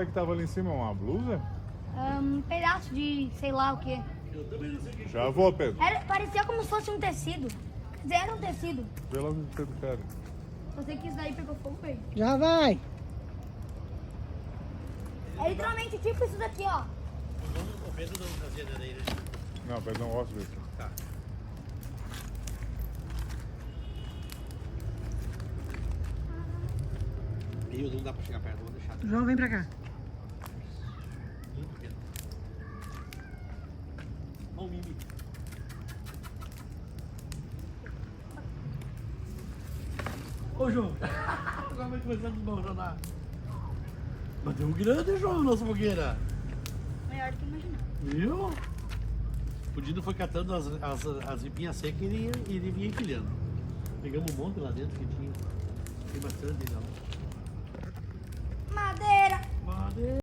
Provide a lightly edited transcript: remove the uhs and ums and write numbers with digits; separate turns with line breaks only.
que tava ali em cima, uma blusa?
Um pedaço de sei lá o que.
Já vou, Pedro.
Parecia como se fosse um tecido. Quer dizer, era um tecido.
Vê lá o que o Pedro quer.
Só sei que isso daí pegou fogo, velho.
Já vai.
É literalmente tipo isso daqui, ó.
O Pedro não fazia daí, né?
Não, Pedro, não gosto disso.
Tá. Rio não dá pra chegar perto, vou deixar.
João, vem pra cá.
Muito pequeno. Ó o Mimi. Ô, João. Agora vai começar a desmoronar. Mas deu grande, João, nossa fogueira.
Maior do que eu imaginava.
Viu? O Dino foi catando as ripinhas secas e ele vinha empilhando. Pegamos um monte lá dentro que tinha. Tem bastante ainda lá.